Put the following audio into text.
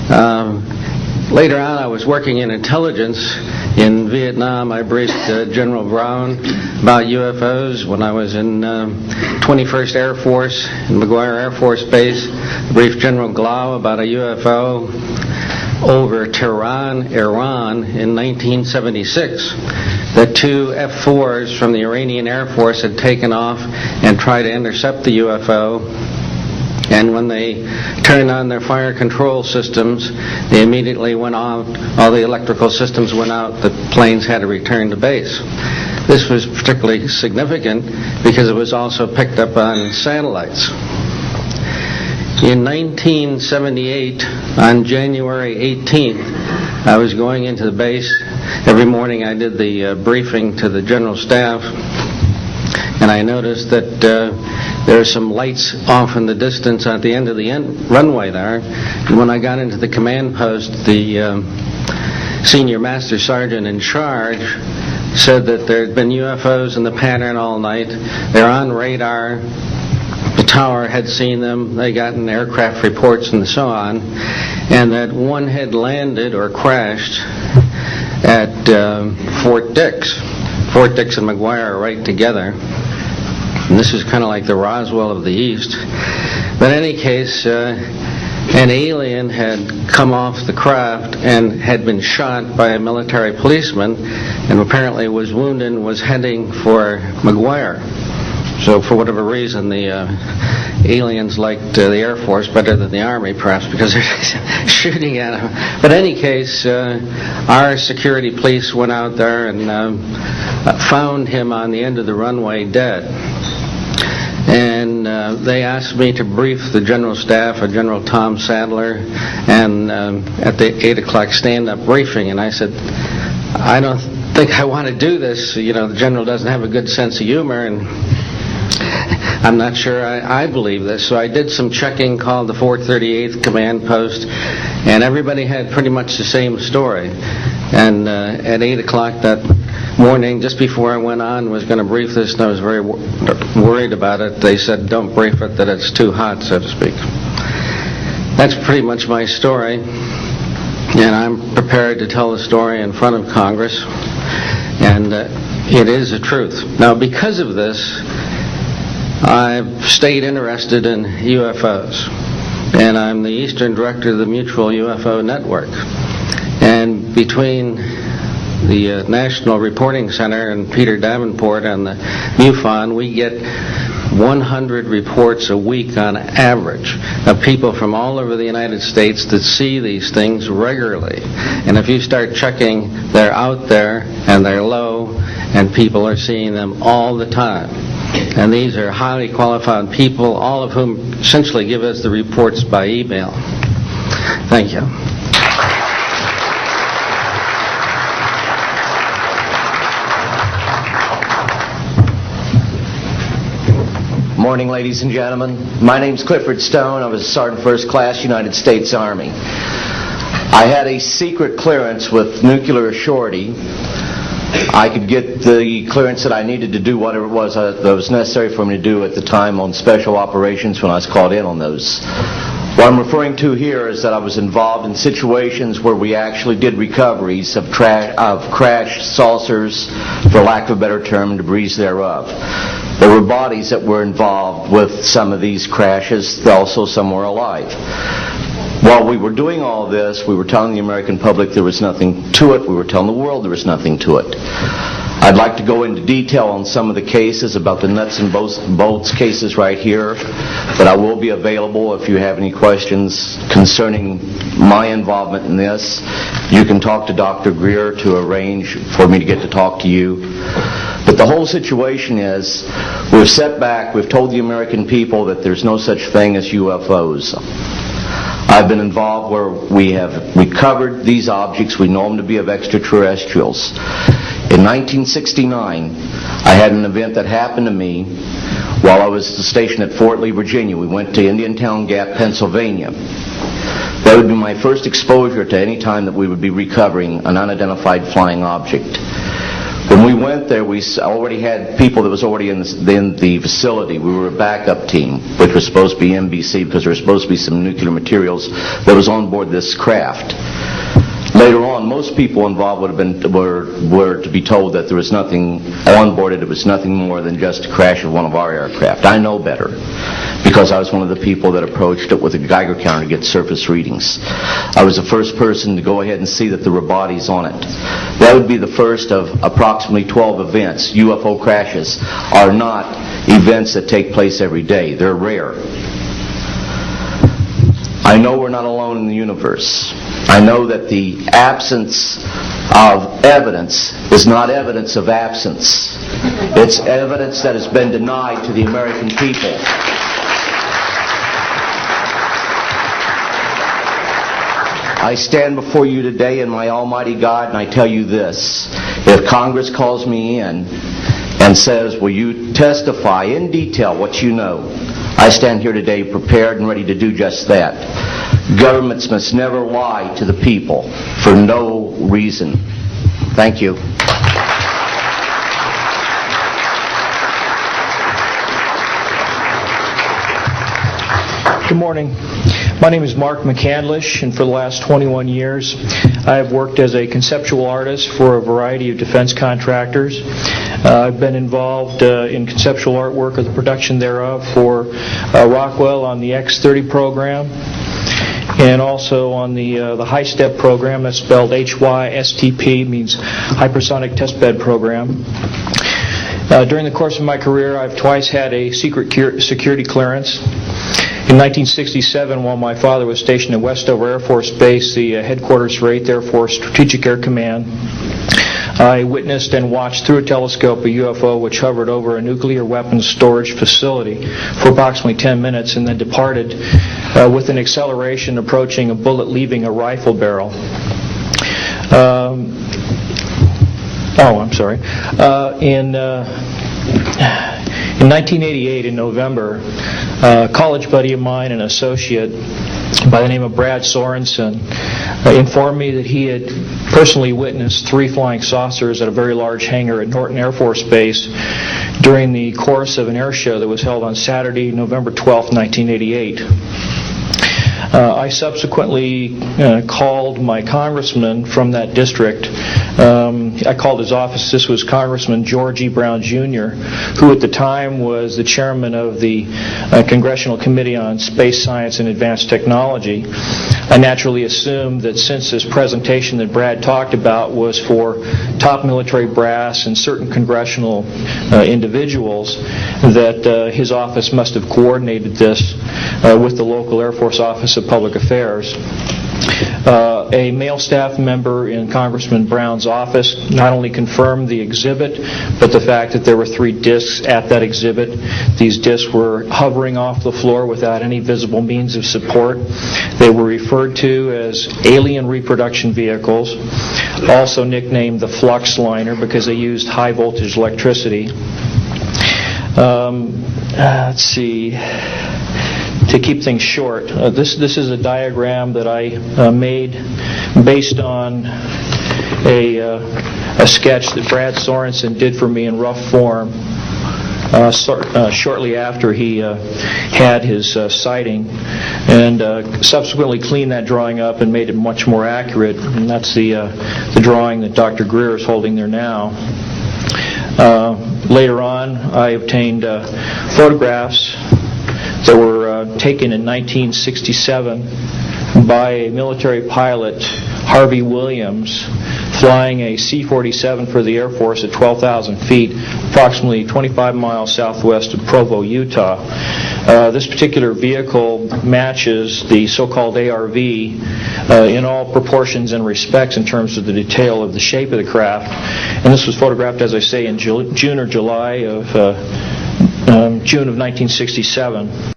Later on, I was working in intelligence. In Vietnam, I briefed General Brown about UFOs. When I was in 21st Air Force, in McGuire Air Force Base, I briefed General Glau about a UFO over Tehran, Iran, in 1976. The two F-4s from the Iranian Air Force had taken off and tried to intercept the UFO. And when they turned on their fire control systems, they immediately went out. All the electrical systems went out. The planes had to return to base. This was particularly significant because it was also picked up on satellites. In 1978, on January 18th, I was going into the base. Every morning I did the briefing to the General Staff, and I noticed that there are some lights off in the distance at the end of the runway there. And when I got into the command post, the senior master sergeant in charge said that there had been UFOs in the pattern all night. They're on radar. The tower had seen them. They gotten aircraft reports and so on. And that one had landed or crashed at Fort Dix. Fort Dix and McGuire are right together. And this is kind of like the Roswell of the East. But in any case, an alien had come off the craft and had been shot by a military policeman and apparently was wounded and was heading for McGuire. So for whatever reason, the aliens liked the Air Force better than the Army, perhaps because they're shooting at them. But in any case, our security police went out there and found him on the end of the runway dead. And they asked me to brief the General Staff, General Tom Sadler, and at the 8 o'clock stand-up briefing. And I said, I don't think I want to do this. You know, the General doesn't have a good sense of humor, and I'm not sure I believe this. So I did some checking, called the 438th Command Post, and everybody had pretty much the same story. And at 8 o'clock that morning, just before I went on, was going to brief this, and I was very worried about it. They said, don't brief it, that it's too hot, so to speak. That's pretty much my story, and I'm prepared to tell the story in front of Congress, and it is the truth. Now, because of this, I've stayed interested in UFOs, and I'm the Eastern Director of the Mutual UFO Network. And between the National Reporting Center and Peter Davenport and the MUFON, we get 100 reports a week on average of people from all over the United States that see these things regularly. And if you start checking, they're out there and they're low, and people are seeing them all the time. And these are highly qualified people, all of whom essentially give us the reports by email. Thank you. Morning, ladies and gentlemen. My name's Clifford Stone. I was a Sergeant First Class, United States Army. I had a secret clearance with nuclear surety. I could get the clearance that I needed to do whatever it was that was necessary for me to do at the time on special operations when I was called in on those. What I'm referring to here is that I was involved in situations where we actually did recoveries of crashed saucers, for lack of a better term, and debris thereof. There were bodies that were involved with some of these crashes, also some were alive. While we were doing all this, we were telling the American public there was nothing to it. We were telling the world there was nothing to it. I'd like to go into detail on some of the cases, about the nuts and bolts cases right here, but I will be available if you have any questions concerning my involvement in this. You can talk to Dr. Greer to arrange for me to get to talk to you. But the whole situation is, we've set back, we've told the American people that there's no such thing as UFOs. I've been involved where we have recovered these objects. We know them to be of extraterrestrials. In 1969, I had an event that happened to me while I was stationed at Fort Lee, Virginia. We went to Indiantown Gap, Pennsylvania. That would be my first exposure to any time that we would be recovering an unidentified flying object. When we went there, we already had people that was already in the facility. We were a backup team, which was supposed to be NBC because there was supposed to be some nuclear materials that was on board this craft. Later on, most people involved were to be told that there was nothing on board it. It was nothing more than just a crash of one of our aircraft. I know better because I was one of the people that approached it with a Geiger counter to get surface readings. I was the first person to go ahead and see that there were bodies on it. That would be the first of approximately 12 events. UFO crashes are not events that take place every day. They're rare. I know we're not alone in the universe. I know that the absence of evidence is not evidence of absence. It's evidence that has been denied to the American people. I stand before you today in my almighty God and I tell you this. If Congress calls me in and says, will you testify in detail what you know? I stand here today prepared and ready to do just that. Governments must never lie to the people for no reason. Thank you. Good morning. My name is Mark McCandlish, and for the last 21 years I have worked as a conceptual artist for a variety of defense contractors. I've been involved in conceptual artwork or the production thereof for Rockwell on the X-30 program, and also on the high-step program. That's spelled HYSTP, means hypersonic testbed program. During the course of my career, I've twice had a secret security clearance. In 1967, while my father was stationed at Westover Air Force Base, the headquarters for 8th Air Force Strategic Air Command, I witnessed and watched through a telescope a UFO which hovered over a nuclear weapons storage facility for approximately 10 minutes and then departed with an acceleration approaching a bullet leaving a rifle barrel. In 1988, in November, a college buddy of mine, an associate by the name of Brad Sorensen, informed me that he had personally witnessed 3 flying saucers at a very large hangar at Norton Air Force Base during the course of an air show that was held on Saturday, November 12, 1988. I subsequently called my congressman from that district. I called his office. This was Congressman George E. Brown Jr., who at the time was the chairman of the Congressional Committee on Space Science and Advanced Technology. I naturally assumed that since this presentation that Brad talked about was for top military brass and certain congressional individuals, that his office must have coordinated this with the local Air Force Office of Public Affairs. A male staff member in Congressman Brown's office not only confirmed the exhibit, but the fact that there were 3 discs at that exhibit. These discs were hovering off the floor without any visible means of support. They were referred to as alien reproduction vehicles, also nicknamed the flux liner because they used high voltage electricity. Let's see. To keep things short, this is a diagram that I made based on a sketch that Brad Sorensen did for me in rough form shortly after he had his sighting, and subsequently cleaned that drawing up and made it much more accurate. And that's the drawing that Dr. Greer is holding there now. Later on, I obtained photographs that were taken in 1967 by a military pilot, Harvey Williams, flying a C-47 for the Air Force at 12,000 feet, approximately 25 miles southwest of Provo, Utah. This particular vehicle matches the so-called ARV in all proportions and respects in terms of the detail of the shape of the craft. And this was photographed, as I say, in June or July of June of 1967.